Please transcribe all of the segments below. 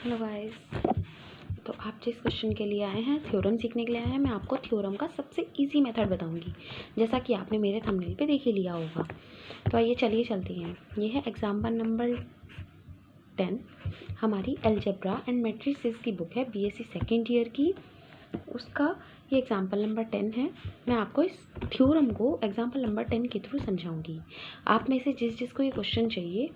Hello guys, तो आप जिस क्वेश्चन के लिए आए हैं, थ्योरम सीखने के लिए आए हैं, मैं आपको थ्योरम का सबसे इजी मेथड बताऊंगी, जैसा कि आपने मेरे थंबनेल पे देख ही लिया होगा। तो आइए चलिए चलते हैं। ये है एग्जाम्पल नंबर 10, हमारी अलजेब्रा एंड मैट्रिसेस की बुक है, बीएससी सेकेंड ईयर की। उसका ये एग्जाम्पल नंबर 10 है। मैं आपको इस थ्योरम को एग्जाम्पल नंबर 10 के थ्रू समझाऊंगी। आप में से जिसको ये क्वेश्चन चाहिए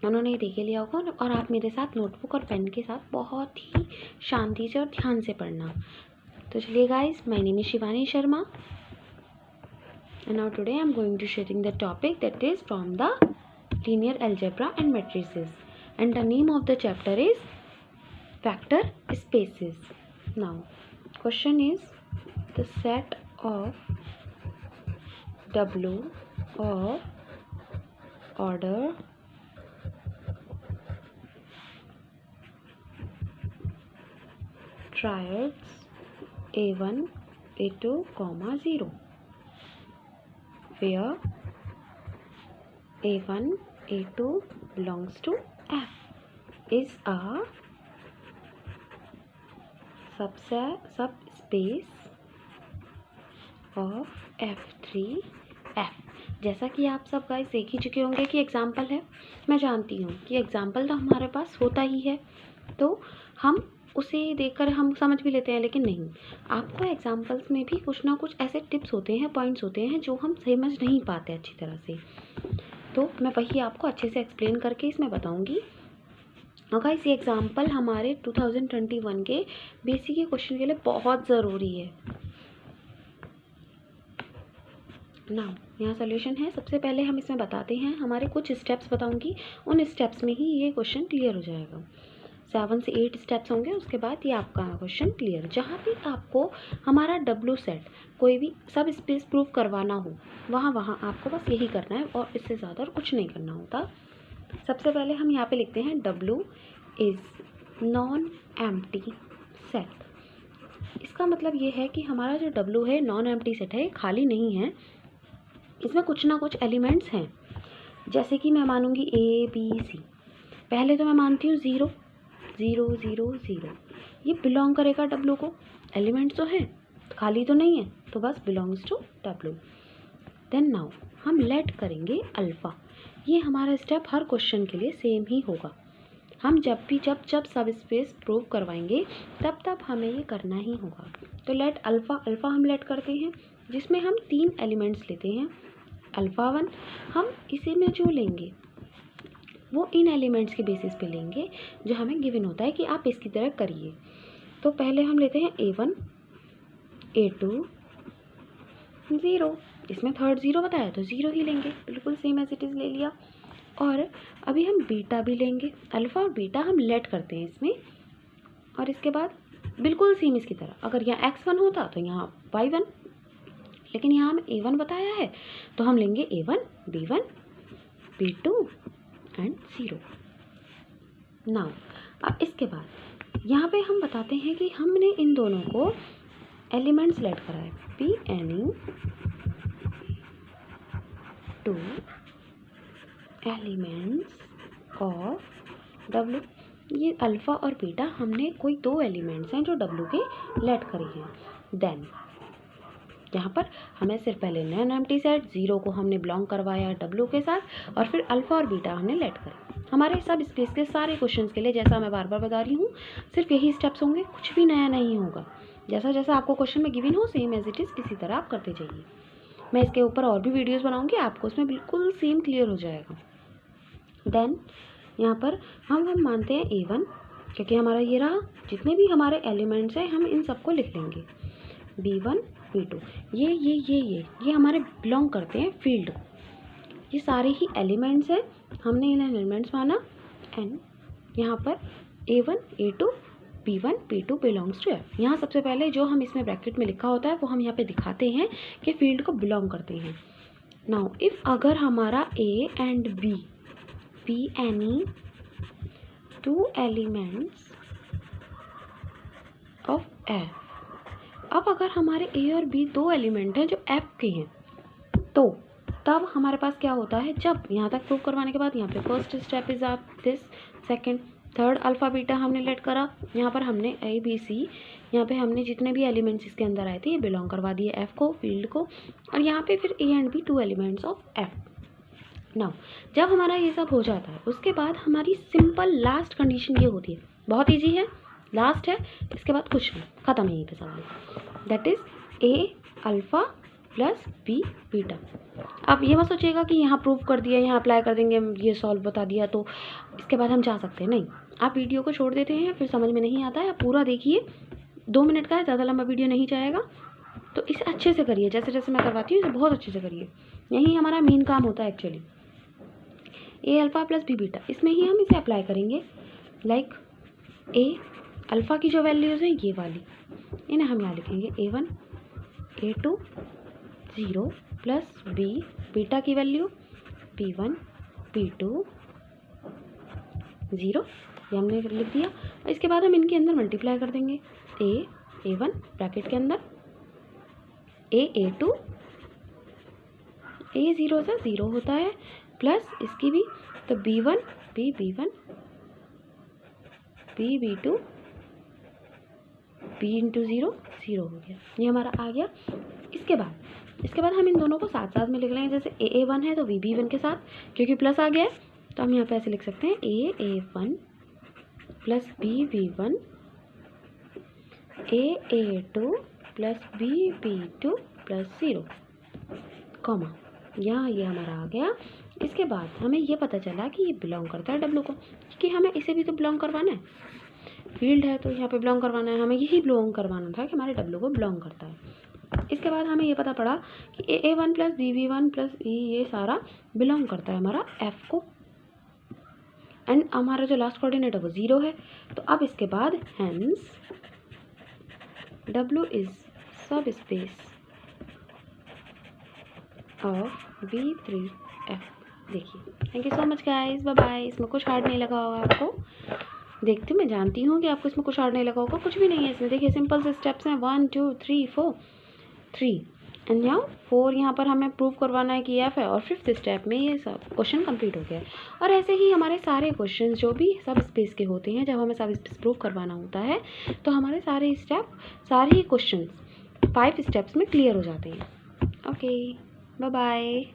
उन्होंने ये देख लिया होगा, और आप मेरे साथ नोटबुक और पेन के साथ बहुत ही शांति से और ध्यान से पढ़ना। तो चलिए guys, my name is Shivani Sharma and now today I'm going to sharing the topic that is from the linear algebra and matrices, and the name of the chapter is vector spaces. Now question is, the set of W of order triads A1, A2, 0, where A1, A2 belongs to F is a subspace of F3 F। जैसा कि आप सब guys देख ही चुके होंगे कि example है। मैं जानती हूँ कि एग्जाम्पल तो हमारे पास होता ही है, तो हम उसे देखकर हम समझ भी लेते हैं, लेकिन नहीं, आपको एग्जाम्पल्स में भी कुछ ना कुछ ऐसे टिप्स होते हैं, पॉइंट्स होते हैं जो हम समझ नहीं पाते अच्छी तरह से। तो मैं वही आपको अच्छे से एक्सप्लेन करके इसमें बताऊंगी। और गाइस, ये एग्जाम्पल हमारे 2021 के बेसिक के क्वेश्चन के लिए बहुत ज़रूरी है ना। यहाँ सोल्यूशन है। सबसे पहले हम इसमें बताते हैं, हमारे कुछ स्टेप्स बताऊंगी, उन स्टेप्स में ही ये क्वेश्चन क्लियर हो जाएगा। 7 से 8 स्टेप्स होंगे, उसके बाद ये आपका क्वेश्चन क्लियर। जहाँ भी आपको हमारा W सेट कोई भी सब स्पेस प्रूव करवाना हो, वहाँ आपको बस यही करना है, और इससे ज़्यादा और कुछ नहीं करना होता। सबसे पहले हम यहाँ पे लिखते हैं W is non empty set. इसका मतलब ये है कि हमारा जो W है नॉन एम्प्टी सेट है, खाली नहीं है, इसमें कुछ ना कुछ एलिमेंट्स हैं। जैसे कि मैं मानूंगी ABC। पहले तो मैं मानती हूँ 0 0 0 0, ये बिलोंग करेगा W को, एलिमेंट्स तो हैं, खाली तो नहीं है, तो बस belongs to W। Then now हम लेट करेंगे अल्फ़ा। ये हमारा स्टेप हर क्वेश्चन के लिए सेम ही होगा। हम जब सब स्पेस प्रूव करवाएंगे तब हमें ये करना ही होगा। तो लेट अल्फ़ा हम लेट करते हैं, जिसमें हम 3 एलिमेंट्स लेते हैं। अल्फ़ा 1 हम इसे में जो लेंगे वो इन एलिमेंट्स के बेसिस पे लेंगे जो हमें गिवन होता है कि आप इसकी तरह करिए। तो पहले हम लेते हैं A1, A2, 0। इसमें थर्ड 0 बताया तो 0 ही लेंगे, बिल्कुल सेम एज इट इज़ ले लिया। और अभी हम बीटा भी लेंगे। अल्फ़ा और बीटा हम लेट करते हैं इसमें, और इसके बाद बिल्कुल सेम इसकी तरह, अगर यहाँ X1 होता तो यहाँ Y1, लेकिन यहाँ हमें A1 बताया है तो हम लेंगे A1, B1, B2 and 0। Now अब इसके बाद यहाँ पे हम बताते हैं कि हमने इन दोनों को एलिमेंट्स लेट करा है, P two elements of W। ये अल्फ़ा और बीटा हमने कोई 2 एलिमेंट्स हैं जो W के लेट करे हैं। देन यहाँ पर हमें सिर्फ पहले नॉन एम्प्टी सेट 0 को हमने बिलोंग करवाया W के साथ, और फिर अल्फ़ा और बीटा हमने लेट करे। हमारे सब स्पेस के सारे क्वेश्चंस के लिए, जैसा मैं बार बार बता रही हूँ, सिर्फ यही स्टेप्स होंगे, कुछ भी नया नहीं होगा। जैसा जैसा आपको क्वेश्चन में गिवन हो, सेम एज इट इज़ इसी तरह आप करते जाइए। मैं इसके ऊपर और भी वीडियोज़ बनाऊँगी, आपको उसमें बिल्कुल सेम क्लियर हो जाएगा। देन यहाँ पर हम मानते हैं A1, क्योंकि हमारा ये रहा, जितने भी हमारे एलिमेंट्स हैं हम इन सबको लिख लेंगे। B1, B2, ये हमारे बिलोंग करते हैं फील्ड को। ये सारे ही एलिमेंट्स हैं, हमने इन्हें एलिमेंट्स माना। एंड यहाँ पर A1, A2, B1, B2 belongs to F। यहाँ सबसे पहले जो हम इसमें ब्रैकेट में लिखा होता है वो हम यहाँ पे दिखाते हैं कि फील्ड को बिलोंग करते हैं। नाउ इफ़ अगर हमारा A and B any 2 elements of F। अब अगर हमारे A और B 2 एलिमेंट हैं जो F के हैं, तो तब हमारे पास क्या होता है, जब यहाँ तक प्रूव करवाने के बाद यहाँ पे फर्स्ट स्टेप इज आप this, second third alpha beta हमने लेट करा, यहाँ पर हमने ए बी सी, यहाँ पे हमने जितने भी एलिमेंट्स इसके अंदर आए थे ये बिलोंग करवा दिए एफ़ को, फील्ड को, और यहाँ पे फिर A and B 2 elements of F. Now जब हमारा ये सब हो जाता है उसके बाद हमारी सिंपल लास्ट कंडीशन ये होती है, बहुत ईजी है, लास्ट है, इसके बाद कुछ नहीं, ख़त्म है यहीं पे सवाल। That is A alpha plus B beta. अब ये मत सोचिएगा कि यहाँ प्रूव कर दिया, यहाँ अप्लाई कर देंगे, ये सॉल्व बता दिया तो इसके बाद हम जा सकते हैं, नहीं। आप वीडियो को छोड़ देते हैं, फिर समझ में नहीं आता है, आप पूरा देखिए, 2 मिनट का है, ज़्यादा लंबा वीडियो नहीं जाएगा, तो इसे अच्छे से करिए, जैसे जैसे मैं करवाती हूँ इसे बहुत अच्छे से करिए, यही हमारा मेन काम होता है एक्चुअली। ए अल्फ़ा प्लस बी बीटा, इसमें ही हम इसे अप्लाई करेंगे, लाइक ए अल्फ़ा की जो वैल्यूज़ हैं ये वाली, इन्हें हम यहाँ लिखेंगे A1 A2 0 plus B beta की वैल्यू P1 P2 0, ये हमने लिख दिया। और इसके बाद हम इनके अंदर मल्टीप्लाई कर देंगे, A1 ब्रैकेट के अंदर A2 A0 से 0 होता है प्लस इसकी भी, तो B1 B1 B2 B into 0 0 हो गया, ये हमारा आ गया। इसके बाद हम इन दोनों को साथ साथ में लिख लेंगे, जैसे A1 है तो B1 के साथ, क्योंकि प्लस आ गया है तो हम यहाँ पे ऐसे लिख सकते हैं A1 plus B1 A2 plus B2 plus 0, comma, यहाँ ये हमारा आ गया। इसके बाद हमें ये पता चला कि ये बिलोंग करता है W को, क्योंकि हमें इसे भी तो बिलोंग करवाना है, फील्ड है तो यहाँ पे बिलोंग करवाना है, हमें यही बिलोंग करवाना था कि हमारे W को बिलोंग करता है। इसके बाद हमें ये पता पड़ा कि A1 प्लस B1 प्लस ये सारा बिलोंग करता है हमारा F को, एंड हमारा जो लास्ट कोऑर्डिनेट है वो 0 है। तो अब इसके बाद hence W is subspace of B3F। देखिए, thank you so much guys, bye bye. इसमें कुछ हार्ड नहीं लगा होगा आपको, देखती हूँ, मैं जानती हूँ कि आपको इसमें कुछ हार्ड नहीं लगा होगा, कुछ भी नहीं है इसमें। देखिए सिंपल से स्टेप्स हैं, 1 2 3 4 3 एंड यहाँ 4, यहाँ पर हमें प्रूव करवाना है कि F है, और 5th स्टेप में ये सब क्वेश्चन कंप्लीट हो गया। और ऐसे ही हमारे सारे क्वेश्चन जो भी सब स्पेस के होते हैं, जब हमें सब स्पेस प्रूव करवाना होता है तो हमारे सारे ही क्वेश्चन 5 स्टेप्स में क्लियर हो जाते हैं। Okay, bye bye.